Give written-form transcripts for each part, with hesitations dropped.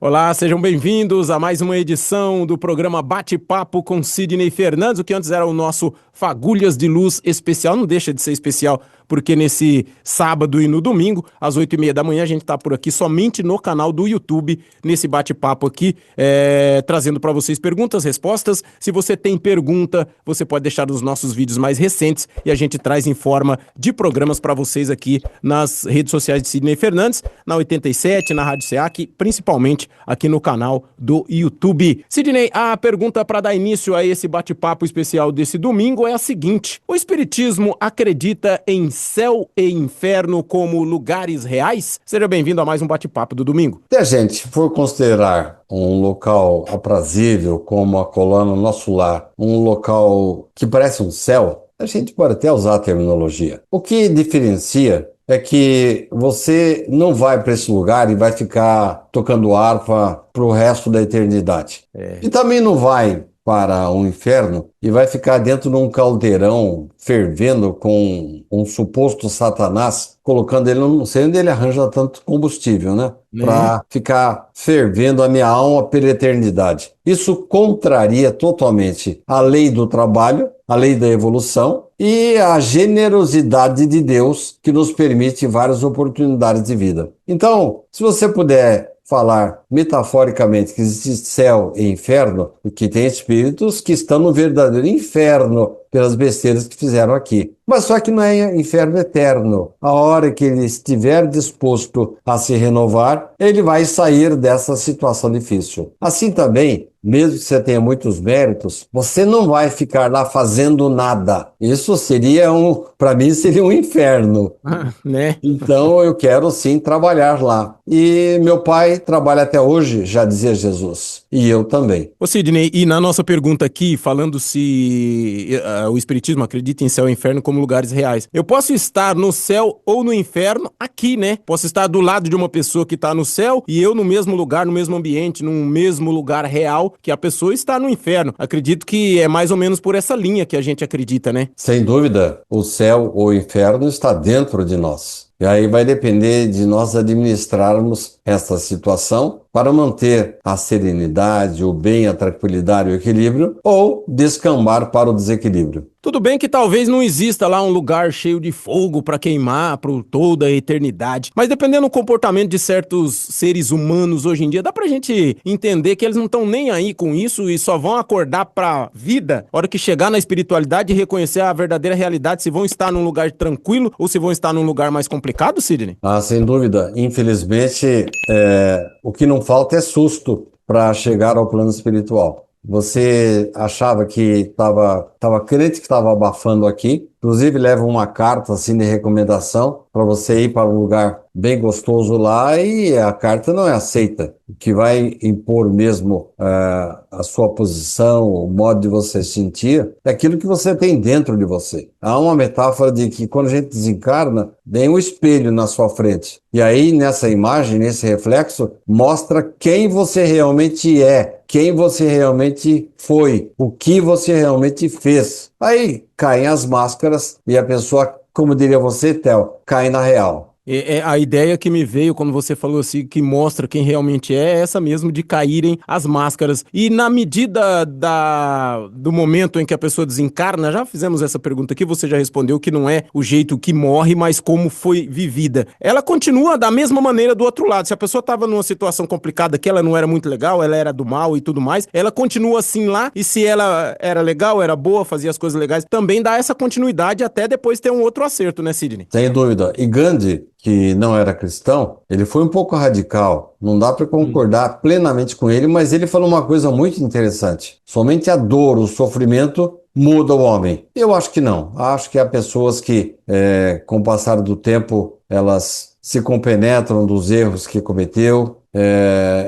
Olá, sejam bem-vindos a mais uma edição do programa Bate-Papo com Sidney Fernandes, o que antes era o nosso Fagulhas de Luz especial, não deixa de ser especial, porque nesse sábado e no domingo, às 8h30 da manhã, a gente está por aqui somente no canal do YouTube, nesse bate-papo aqui, trazendo para vocês perguntas, respostas. Se você tem pergunta, você pode deixar nos nossos vídeos mais recentes e a gente traz em forma de programas para vocês aqui nas redes sociais de Sidney Fernandes, na 87, na Rádio SEAC, principalmente aqui no canal do YouTube. Sidney, a pergunta para dar início a esse bate-papo especial desse domingo é a seguinte: o Espiritismo acredita em céu e inferno como lugares reais? Seja bem-vindo a mais um bate-papo do domingo. Se a gente for considerar um local aprazível como a colônia Nosso Lar, um local que parece um céu, a gente pode até usar a terminologia. O que diferencia é que você não vai para esse lugar e vai ficar tocando harpa para o resto da eternidade. E também não vai para um inferno e vai ficar dentro de um caldeirão fervendo com um suposto Satanás, colocando ele, não sei onde ele arranja tanto combustível, né? Para ficar fervendo a minha alma pela eternidade. Isso contraria totalmente a lei do trabalho, a lei da evolução e a generosidade de Deus que nos permite várias oportunidades de vida. Então, se você puder falar metaforicamente que existe céu e inferno, porque tem espíritos que estão no verdadeiro inferno pelas besteiras que fizeram aqui. Mas só que não é inferno eterno. A hora que ele estiver disposto a se renovar, ele vai sair dessa situação difícil. Assim também, mesmo que você tenha muitos méritos, você não vai ficar lá fazendo nada. Isso seria para mim seria um inferno. Né? Então eu quero sim trabalhar lá. E meu pai trabalha até hoje, já dizia Jesus. E eu também. Ô Sidney, e na nossa pergunta aqui, falando se o Espiritismo acredita em céu e inferno como lugares reais, eu posso estar no céu ou no inferno aqui, né? Posso estar do lado de uma pessoa que está no céu e eu no mesmo lugar, no mesmo ambiente, no mesmo lugar real que a pessoa está no inferno. Acredito que é mais ou menos por essa linha que a gente acredita, né? Sem dúvida, o céu ou o inferno está dentro de nós. E aí vai depender de nós administrarmos essa situação para manter a serenidade, o bem, a tranquilidade e o equilíbrio, ou descambar para o desequilíbrio. Tudo bem que talvez não exista lá um lugar cheio de fogo para queimar por toda a eternidade, mas dependendo do comportamento de certos seres humanos hoje em dia, dá pra gente entender que eles não estão nem aí com isso e só vão acordar pra vida a hora que chegar na espiritualidade e reconhecer a verdadeira realidade, se vão estar num lugar tranquilo ou se vão estar num lugar mais complicado, Sidney? Ah, sem dúvida. Infelizmente, o que não falta é susto para chegar ao plano espiritual. Você achava que estava crente que estava abafando aqui, inclusive leva uma carta assim de recomendação para você ir para um lugar bem gostoso lá e a carta não é aceita. O que vai impor mesmo a sua posição, o modo de você sentir, é aquilo que você tem dentro de você. Há uma metáfora de que quando a gente desencarna, vem um espelho na sua frente. E aí, nessa imagem, nesse reflexo, mostra quem você realmente é, quem você realmente foi, o que você realmente fez. Aí caem as máscaras e a pessoa, como diria você, Theo, cai na real. A ideia que me veio quando você falou assim, que mostra quem realmente é essa mesmo, de caírem as máscaras. E na medida do momento em que a pessoa desencarna, já fizemos essa pergunta aqui, você já respondeu que não é o jeito que morre, mas como foi vivida. Ela continua da mesma maneira do outro lado. Se a pessoa estava numa situação complicada, que ela não era muito legal, ela era do mal e tudo mais, ela continua assim lá, e se ela era legal, era boa, fazia as coisas legais, também dá essa continuidade até depois ter um outro acerto, né, Sidney? Sem dúvida. E Gandhi, que não era cristão, ele foi um pouco radical. Não dá para concordar plenamente com ele, mas ele falou uma coisa muito interessante. Somente a dor, o sofrimento muda o homem. Eu acho que não. Acho que há pessoas que, com o passar do tempo, elas se compenetram dos erros que cometeu.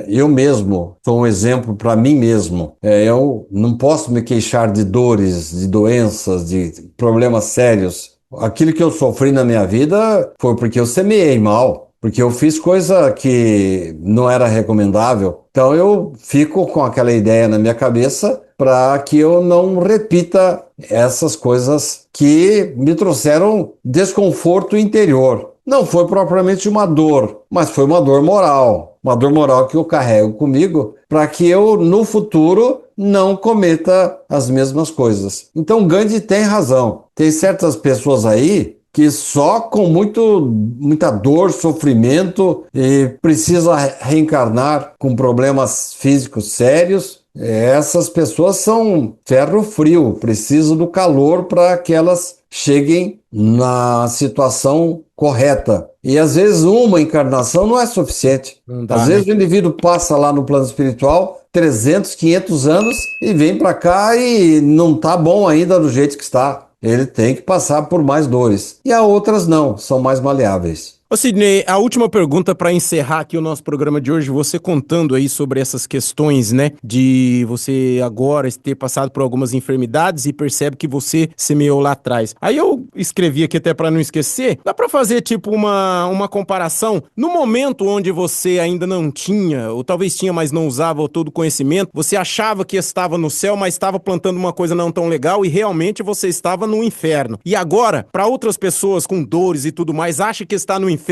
Eu mesmo sou um exemplo para mim mesmo. Eu não posso me queixar de dores, de doenças, de problemas sérios. Aquilo que eu sofri na minha vida foi porque eu semeei mal, porque eu fiz coisa que não era recomendável. Então eu fico com aquela ideia na minha cabeça para que eu não repita essas coisas que me trouxeram desconforto interior. Não foi propriamente uma dor, mas foi uma dor moral. uma dor moral que eu carrego comigo, para que eu, no futuro, não cometa as mesmas coisas. Então, Gandhi tem razão. Tem certas pessoas aí que só com muita dor, sofrimento, e precisa reencarnar com problemas físicos sérios. Essas pessoas são ferro frio, precisam do calor para que elas cheguem na situação correta. E às vezes uma encarnação não é suficiente. Não dá, Às vezes né? o indivíduo passa lá no plano espiritual 300, 500 anos e vem para cá e não está bom ainda do jeito que está. Ele tem que passar por mais dores. E há outras não, são mais maleáveis. Ô Sidney, a última pergunta para encerrar aqui o nosso programa de hoje, você contando aí sobre essas questões, né, de você agora ter passado por algumas enfermidades e percebe que você semeou lá atrás. Aí eu escrevi aqui até para não esquecer, dá para fazer tipo uma comparação no momento onde você ainda não tinha, ou talvez tinha, mas não usava todo o conhecimento, você achava que estava no céu, mas estava plantando uma coisa não tão legal e realmente você estava no inferno. E agora, para outras pessoas com dores e tudo mais, acha que está no inferno,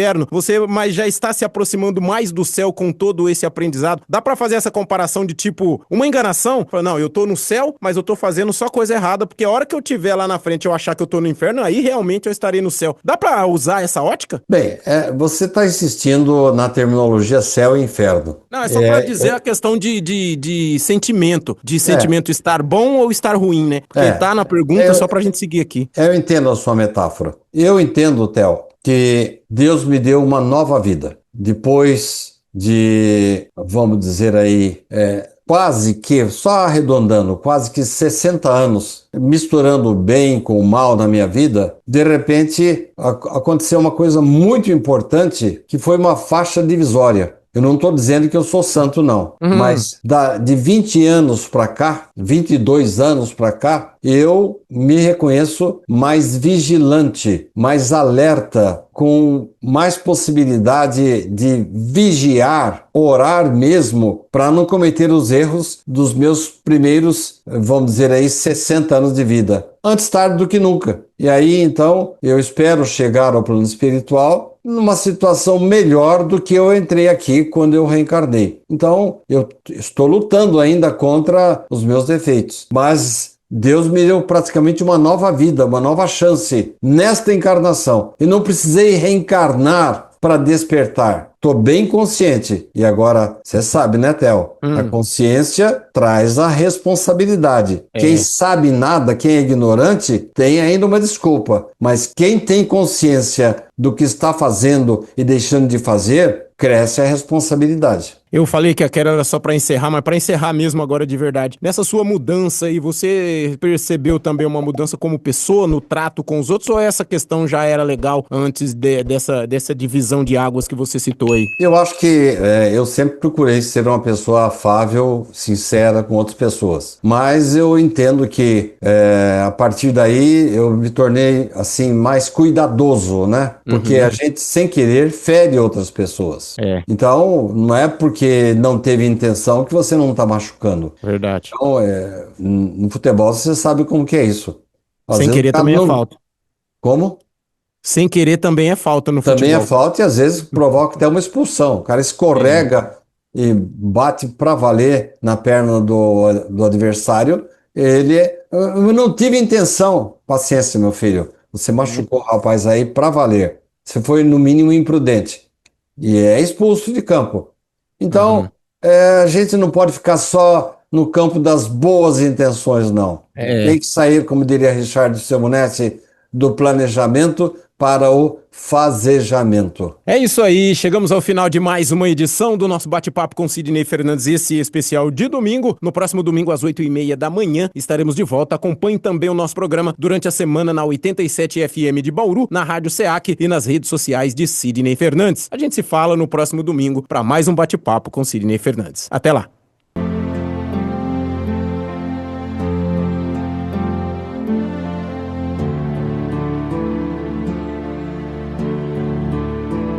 mas já está se aproximando mais do céu com todo esse aprendizado. Dá pra fazer essa comparação de tipo, uma enganação? Não, eu tô no céu, mas eu tô fazendo só coisa errada, porque a hora que eu tiver lá na frente eu achar que eu tô no inferno, aí realmente eu estarei no céu. Dá pra usar essa ótica? Bem, você está insistindo na terminologia céu e inferno. Não, é só pra dizer a questão de sentimento, de É, sentimento estar bom ou estar ruim, né? Porque é, tá na pergunta só pra gente seguir aqui. eu entendo a sua metáfora. Eu entendo, Theo, que Deus me deu uma nova vida. Depois de, vamos dizer aí, quase que, só arredondando, quase que 60 anos misturando o bem com o mal na minha vida, de repente aconteceu uma coisa muito importante que foi uma faixa divisória. Eu não estou dizendo que eu sou santo, não. Mas de 20 anos para cá, 22 anos para cá, eu me reconheço mais vigilante, mais alerta, com mais possibilidade de vigiar, orar mesmo, para não cometer os erros dos meus primeiros, vamos dizer aí, 60 anos de vida. Antes tarde do que nunca. E aí, então, eu espero chegar ao plano espiritual numa situação melhor do que eu entrei aqui quando eu reencarnei. Então, eu estou lutando ainda contra os meus defeitos, mas Deus me deu praticamente uma nova vida, uma nova chance nesta encarnação. E não precisei reencarnar para despertar. Estou bem consciente. E agora, você sabe, né, Theo? A consciência traz a responsabilidade. Quem sabe nada, quem é ignorante, tem ainda uma desculpa. Mas quem tem consciência do que está fazendo e deixando de fazer, cresce a responsabilidade. Eu falei que a quero era só pra encerrar, mas pra encerrar mesmo agora de verdade. Nessa sua mudança aí, você percebeu também uma mudança como pessoa no trato com os outros, ou essa questão já era legal antes dessa divisão de águas que você citou aí? Eu acho que eu sempre procurei ser uma pessoa afável, sincera com outras pessoas. Mas eu entendo que a partir daí eu me tornei assim mais cuidadoso, né? Porque a gente sem querer fere outras pessoas. É. Então não é porque não teve intenção que você não está machucando. Verdade. Então no futebol você sabe como que é isso. Às Sem vezes o querer cara também é não... falta. Como? Sem querer também é falta no Também é futebol. falta e às vezes provoca até uma expulsão. O cara escorrega e bate para valer na perna do adversário. Eu não tive intenção. Paciência, meu filho. Você machucou o rapaz aí para valer. Você foi, no mínimo, imprudente. E é expulso de campo. Então, Uhum. a gente não pode ficar só no campo das boas intenções, não. Tem que sair, como diria Richard Simonetti, do planejamento para o fazejamento. É isso aí, chegamos ao final de mais uma edição do nosso bate-papo com Sidney Fernandes, esse especial de domingo. No próximo domingo, às 8h30 da manhã, estaremos de volta. Acompanhe também o nosso programa durante a semana na 87 FM de Bauru, na Rádio SEAC e nas redes sociais de Sidney Fernandes. A gente se fala no próximo domingo para mais um bate-papo com Sidney Fernandes. Até lá!